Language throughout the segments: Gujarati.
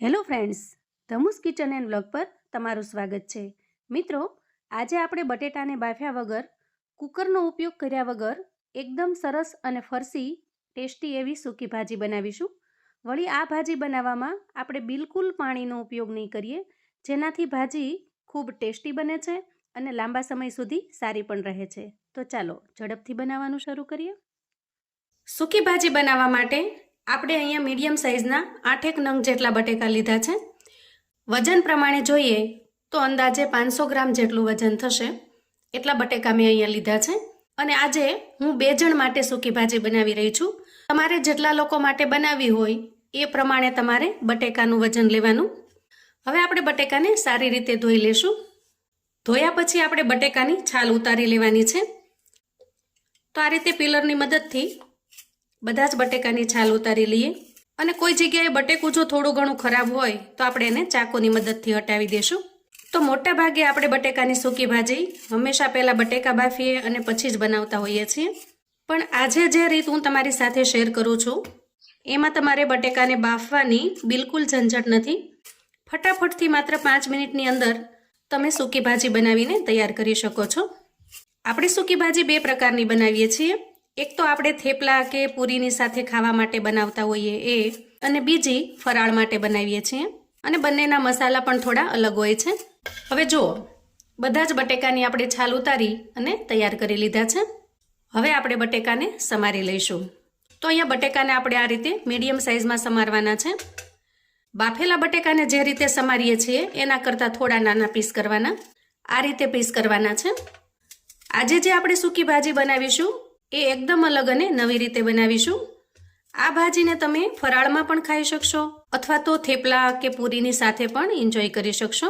હેલો ફ્રેન્ડ્સ, ધમુસ કિચન એન્ડ વ્લોગ પર તમારું સ્વાગત છે. મિત્રો, આજે આપણે બટેટાને બાફ્યા વગર, કુકરનો ઉપયોગ કર્યા વગર એકદમ સરસ અને ફરસી ટેસ્ટી એવી સૂકી ભાજી બનાવીશું. વળી આ ભાજી બનાવવામાં આપણે બિલકુલ પાણીનો ઉપયોગ નહીં કરીએ, જેનાથી ભાજી ખૂબ ટેસ્ટી બને છે અને લાંબા સમય સુધી સારી પણ રહે છે. તો ચાલો ઝડપથી બનાવવાનું શરૂ કરીએ. સૂકી ભાજી બનાવવા માટે આપણે અહીંયા મીડિયમ સાઇઝના 8 નંગ જેટલા બટેકા લીધા છે. વજન પ્રમાણે જોઈએ તો અંદાજે 500 ગ્રામ જેટલું વજન થશે એટલા બટેકા મેં અહીંયા લીધા છે. અને આજે હું 2 જણ માટે સૂકી ભાજી બનાવી રહી છું. તમારે જેટલા લોકો માટે બનાવવી હોય એ પ્રમાણે તમારે બટેકાનું વજન લેવાનું. હવે આપણે બટેકાને સારી રીતે ધોઈ લેશું. ધોયા પછી આપણે બટેકાની છાલ ઉતારી લેવાની છે. તો આ રીતે પિલરની મદદથી બધા જ બટેકાની છાલ ઉતારી લઈએ. અને કોઈ જગ્યાએ બટેકું જો થોડું ઘણું ખરાબ હોય તો આપણે એને ચાકુની મદદથી હટાવી દેશું. તો મોટા ભાગે આપણે બટેકાની સૂકી ભાજી હંમેશા પહેલાં બટેકા બાફીએ અને પછી જ બનાવતા હોઈએ છીએ. પણ આજે જે રીત હું તમારી સાથે શેર કરું છું એમાં તમારે બટેકાને બાફવાની બિલકુલ ઝંઝટ નથી. ફટાફટથી માત્ર 5 મિનિટની અંદર તમે સૂકી ભાજી બનાવીને તૈયાર કરી શકો છો. આપણે સૂકી ભાજી 2 પ્રકારની બનાવીએ છીએ. એક તો આપણે થેપલા કે પૂરીની સાથે ખાવા માટે બનાવતા હોઈએ એ, અને બીજી ફરાળ માટે બનાવીએ છીએ. અને બંનેના મસાલા પણ થોડા અલગ હોય છે. હવે જુઓ, બધા જ બટેકાની આપણે છાલ ઉતારી અને તૈયાર કરી લીધા છે. હવે આપણે બટેકાને સમારી લઈશું. તો અહીંયા બટેકાને આપણે આ રીતે મીડિયમ સાઇઝમાં સમારવાના છે. બાફેલા બટેકાને જે રીતે સમારીએ છીએ એના કરતાં થોડા નાના પીસ કરવાના. આ રીતે પીસ કરવાના છે. આજે જે આપણે સૂકી ભાજી બનાવીશું એ એકદમ અલગ અને નવી રીતે બનાવીશું. આ ભાજીને તમે ફરાળમાં પણ ખાઈ શકશો અથવા તો થેપલા કે પૂરીની સાથે પણ એન્જોય કરી શકશો.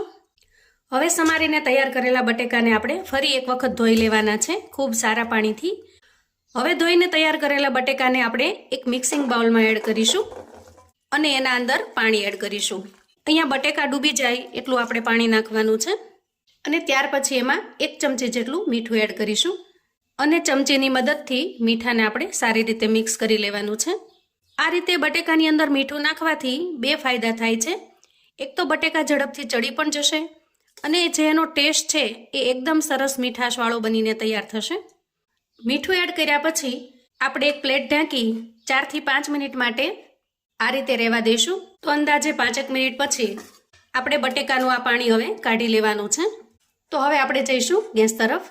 હવે સમારીને તૈયાર કરેલા બટેકાને આપણે ફરી એક વખત ધોઈ લેવાના છે ખૂબ સારા પાણીથી. હવે ધોઈને તૈયાર કરેલા બટેકાને આપણે એક મિક્સિંગ બાઉલમાં એડ કરીશું અને એના અંદર પાણી એડ કરીશું. અહીંયા બટેકા ડૂબી જાય એટલું આપણે પાણી નાખવાનું છે. અને ત્યાર પછી એમાં 1 ચમચી જેટલું મીઠું એડ કરીશું. અને ચમચીની મદદથી મીઠાને આપણે સારી રીતે મિક્સ કરી લેવાનું છે. આ રીતે બટેકાની અંદર મીઠું નાખવાથી 2 ફાયદા થાય છે. એક તો બટેકા ઝડપથી ચડી પણ જશે અને જે એનો ટેસ્ટ છે એ એકદમ સરસ મીઠાશવાળો બનીને તૈયાર થશે. મીઠું એડ કર્યા પછી આપણે એક પ્લેટ ઢાંકી 4 થી 5 મિનિટ માટે આ રીતે રહેવા દઈશું. તો અંદાજે 5 મિનિટ પછી આપણે બટેકાનું આ પાણી હવે કાઢી લેવાનું છે. તો હવે આપણે જઈશું ગેસ તરફ.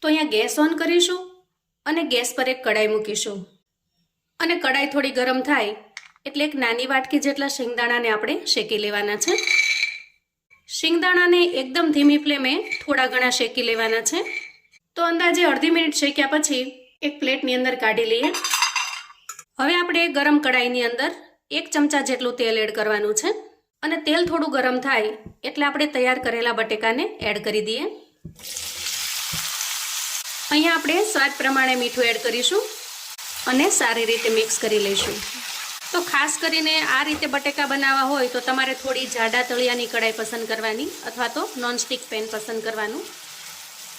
તો અહીંયા ગેસ ઓન કરીશું અને ગેસ પર એક કડાઈ મૂકીશું. અને કડાઈ થોડી ગરમ થાય એટલે એક નાની વાટકી જેટલા શિંગદાણાને આપણે શેકી લેવાના છે. શિંગદાણાને એકદમ ધીમી ફ્લેમે થોડા ઘણા શેકી લેવાના છે. તો અંદાજે અડધી મિનિટ શેક્યા પછી એક પ્લેટની અંદર કાઢી લઈએ. હવે આપણે ગરમ કડાઈની અંદર 1 ચમચા જેટલું તેલ એડ કરવાનું છે. અને તેલ થોડું ગરમ થાય એટલે આપણે તૈયાર કરેલા બટેકાને એડ કરી દઈએ. અહીંયા આપણે સ્વાદ પ્રમાણે મીઠું એડ કરીશું અને સારી રીતે મિક્સ કરી લઈશું. તો ખાસ કરીને આ રીતે બટેકા બનાવવા હોય તો તમારે થોડી જાડા તળિયાની કડાઈ પસંદ કરવાની અથવા તો નોનસ્ટિક પેન પસંદ કરવાનું.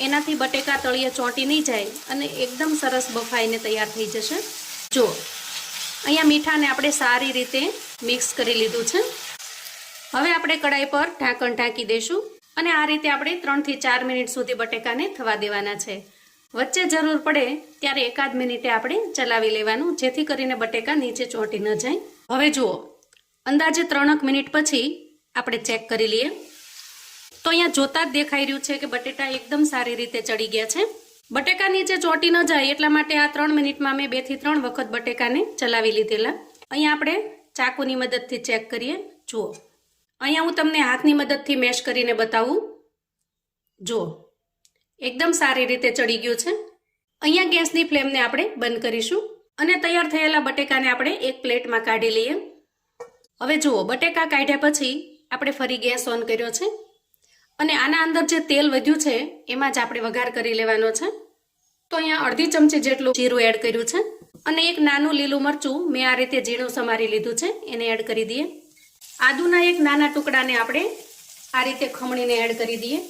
એનાથી બટેકા તળિયે ચોંટી નહીં જાય અને એકદમ સરસ બફાઈને તૈયાર થઈ જશે. જો અહીંયા મીઠાને આપણે સારી રીતે મિક્સ કરી લીધું છે. હવે આપણે કડાઈ પર ઢાંકણ ઢાંકી દઈશું અને આ રીતે આપણે 3 થી 4 મિનિટ સુધી બટેકાને થવા દેવાના છે. વચ્ચે જરૂર પડે ત્યારે 1-8 મિનિટે આપણે ચલાવી લેવાનું, જેથી કરીને બટેકા નીચે ચોંટી ન જાય. હવે જુઓ, અંદાજે 3 મિનિટ પછી આપણે ચેક કરી લઈએ. તો અહીંયા જોતા જ દેખાઈ રહ્યું છે કે બટેટા એકદમ સારી રીતે ચડી ગયા છે. બટેકા નીચે ચોંટી ન જાય એટલા માટે આ 3 મિનિટમાં મેં 2 થી 3 વખત બટેકાને ચલાવી લીધેલા. અહીંયા આપણે ચાકુની મદદથી ચેક કરીએ. જુઓ, અહીંયા હું તમને હાથની મદદથી મેશ કરીને બતાવું. જુઓ, એકદમ સારી રીતે ચડી ગયું છે. અહીંયા ગેસની ફ્લેમને આપણે બંધ કરીશું અને તૈયાર થયેલા બટેકાને આપણે એક પ્લેટમાં કાઢી લઈએ. હવે જુઓ, બટેકા કાઢ્યા પછી આપણે ફરી ગેસ ઓન કર્યો છે અને આના અંદર જે તેલ વધ્યું છે એમાં જ આપણે વઘાર કરી લેવાનો છે. તો અહીંયા અડધી ચમચી જેટલું જીરું એડ કર્યું છે અને એક નાનું લીલું મરચું મેં આ રીતે ઝીણું સમારી લીધું છે, એને એડ કરી દઈએ. આદુના એક નાના ટુકડાને આપણે આ રીતે ખમણીને એડ કરી દઈએ.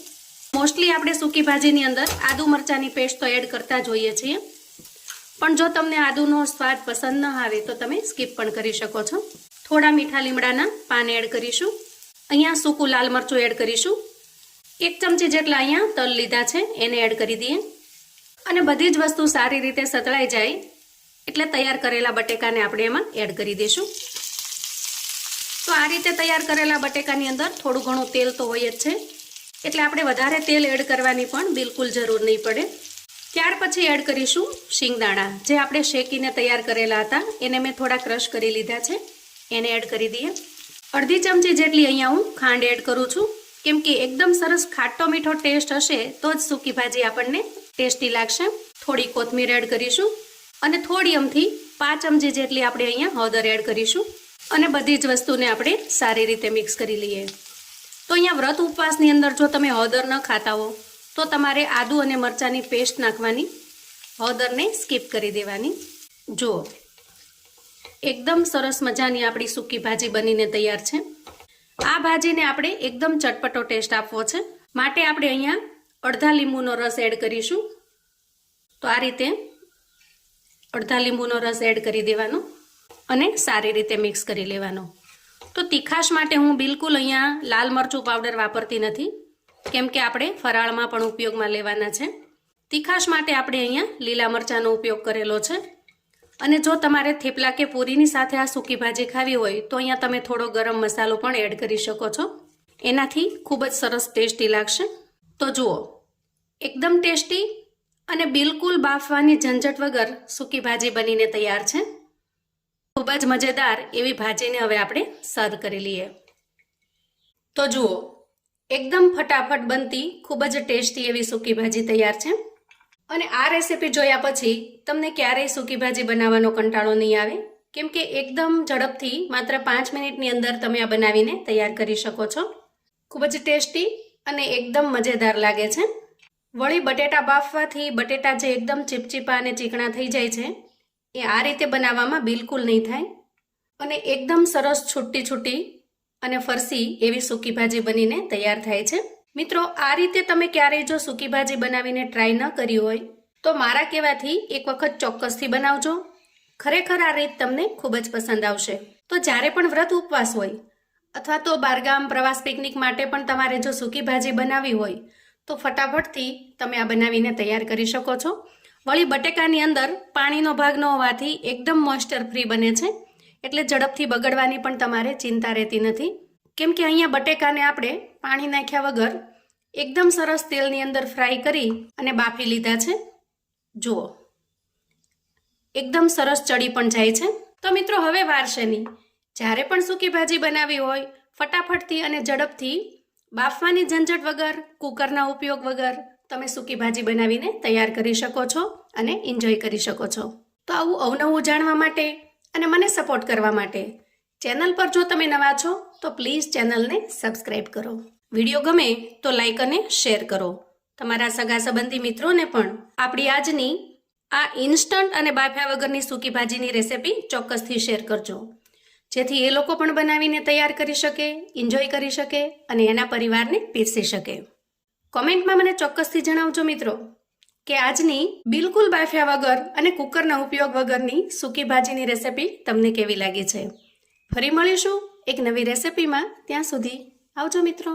મોસ્ટલી આપણે સૂકી ભાજીની અંદર આદુ મરચાંની પેસ્ટ તો એડ કરતા જ હોઈએ છીએ, પણ જો તમને આદુનો સ્વાદ પસંદ ન આવે તો તમે સ્કીપ પણ કરી શકો છો. થોડા મીઠા લીમડાના પાન એડ કરીશું. અહીંયા સૂકું લાલ મરચું એડ કરીશું. 1 ચમચી જેટલા અહીંયા તલ લીધા છે એને એડ કરી દઈએ અને બધી જ વસ્તુ સારી રીતે સતળાઈ જાય એટલે તૈયાર કરેલા બટેકાને આપણે એમાં એડ કરી દઈશું. તો આ રીતે તૈયાર કરેલા બટેકાની અંદર થોડું ઘણું તેલ તો હોય જ છે એટલે આપણે વધારે તેલ એડ કરવાની પણ બિલકુલ જરૂર નહીં પડે. ત્યાર પછી એડ કરીશું શિંગદાણા, જે આપણે શેકીને તૈયાર કરેલા હતા એને મેં થોડા ક્રશ કરી લીધા છે, એને એડ કરી દઈએ. અડધી ચમચી જેટલી અહીંયા હું ખાંડ એડ કરું છું, કેમ કે એકદમ સરસ ખાટો મીઠો ટેસ્ટ હશે તો જ સૂકી ભાજી આપણને ટેસ્ટી લાગશે. થોડી કોથમીર એડ કરીશું અને થોડી અમથી 5 ચમચી જેટલી આપણે અહીંયા હળદર એડ કરીશું અને બધી જ વસ્તુને આપણે સારી રીતે મિક્સ કરી લઈએ. તો અહીંયા વ્રત ઉપવાસની અંદર જો તમે હળદર ન ખાતા હો તો તમારે આદુ અને મરચાંની પેસ્ટ નાખવાની, હળદરને સ્કીપ કરી દેવાની. જુઓ એકદમ સરસ મજાની આપણી સૂકી ભાજી બનીને તૈયાર છે. આ ભાજીને આપણે એકદમ ચટપટો ટેસ્ટ આપવો છે માટે આપણે અહીંયા અડધા લીંબુનો રસ એડ કરીશું. તો આ રીતે અડધા લીંબુનો રસ એડ કરી દેવાનો અને સારી રીતે મિક્સ કરી લેવાનો. તો તીખાશ માટે હું બિલકુલ અહીંયા લાલ મરચું પાવડર વાપરતી નથી, કેમ કે આપણે ફરાળમાં પણ ઉપયોગમાં લેવાના છે. તીખાશ માટે આપણે અહીંયા લીલા મરચાંનો ઉપયોગ કરેલો છે. અને જો તમારે થેપલા કે પૂરીની સાથે આ સૂકી ભાજી ખાવી હોય તો અહીંયા તમે થોડો ગરમ મસાલો પણ એડ કરી શકો છો, એનાથી ખૂબ જ સરસ ટેસ્ટી લાગશે. તો જુઓ એકદમ ટેસ્ટી અને બિલકુલ બાફવાની ઝંઝટ વગર સૂકી ભાજી બનીને તૈયાર છે. ખૂબ જ મજેદાર એવી ભાજીને હવે આપણે સર્વ કરી લઈએ. તો જુઓ એકદમ ફટાફટ બનતી ખૂબ જ ટેસ્ટી એવી સૂકી ભાજી તૈયાર છે. અને આ રેસીપી જોયા પછી તમને ક્યારેય સૂકી ભાજી બનાવવાનો કંટાળો નહીં આવે, કેમ કે એકદમ ઝડપથી માત્ર 5 મિનિટની અંદર તમે આ બનાવીને તૈયાર કરી શકો છો. ખૂબ જ ટેસ્ટી અને એકદમ મજેદાર લાગે છે. વળી બટેટા બાફવાથી બટેટા જે એકદમ ચીપચીપા અને ચીકણા થઈ જાય છે એ આ રીતે બનાવવામાં બિલકુલ નહીં થાય અને એકદમ સરસ છૂટી છૂટી અને ફરસી એવી સૂકી ભાજી બનીને તૈયાર થાય છે. મિત્રો આ રીતે તમે ક્યારેય જો સૂકી ભાજી બનાવીને ટ્રાય ન કરી હોય તો મારા કહેવાથી એક વખત ચોક્કસથી બનાવજો. ખરેખર આ રીત તમને ખૂબ જ પસંદ આવશે. તો જ્યારે પણ વ્રત ઉપવાસ હોય અથવા તો બહારગામ પ્રવાસ પિકનિક માટે પણ તમારે જો સૂકી ભાજી બનાવવી હોય તો ફટાફટથી તમે આ બનાવીને તૈયાર કરી શકો છો. વળી બટેકાની અંદર પાણીનો ભાગ ન હોવાથી એકદમ મોઇસ્ચર ફ્રી બને છે એટલે ઝડપથી બગડવાની પણ તમારે ચિંતા રહેતી નથી, કેમ કે અહીંયા બટેકાને આપણે પાણી નાખ્યા વગર એકદમ સરસ તેલની અંદર ફ્રાય કરી અને બાફી લીધા છે. જુઓ એકદમ સરસ ચડી પણ જાય છે. તો મિત્રો હવે વાર શેની, જ્યારે પણ સૂકી ભાજી બનાવી હોય ફટાફટથી અને ઝડપથી બાફવાની ઝંઝટ વગર, કુકરના ઉપયોગ વગર તમે સૂકી ભાજી બનાવીને તૈયાર કરી શકો છો અને એન્જોય કરી શકો છો. તો આવું અવનવું જાણવા માટે અને મને સપોર્ટ કરવા માટે ચેનલ પર જો તમે નવા છો તો પ્લીઝ ચેનલને સબસ્ક્રાઈબ કરો. વિડીયો ગમે તો લાઈક અને શેર કરો. તમારા સગા સંબંધી મિત્રોને પણ આપણી આજની આ ઇન્સ્ટન્ટ અને બાફ્યા વગરની સૂકી ભાજીની રેસિપી ચોક્કસથી શેર કરજો, જેથી એ લોકો પણ બનાવીને તૈયાર કરી શકે, એન્જોય કરી શકે અને એના પરિવારને પીરસી શકે. કોમેન્ટમાં મને ચોક્કસથી જણાવજો મિત્રો કે આજની બિલકુલ બાફ્યા વગર અને કુકરના ઉપયોગ વગરની સૂકી ભાજીની રેસિપી તમને કેવી લાગી છે. ફરી મળીશું એક નવી રેસિપીમાં. ત્યાં સુધી આવજો મિત્રો.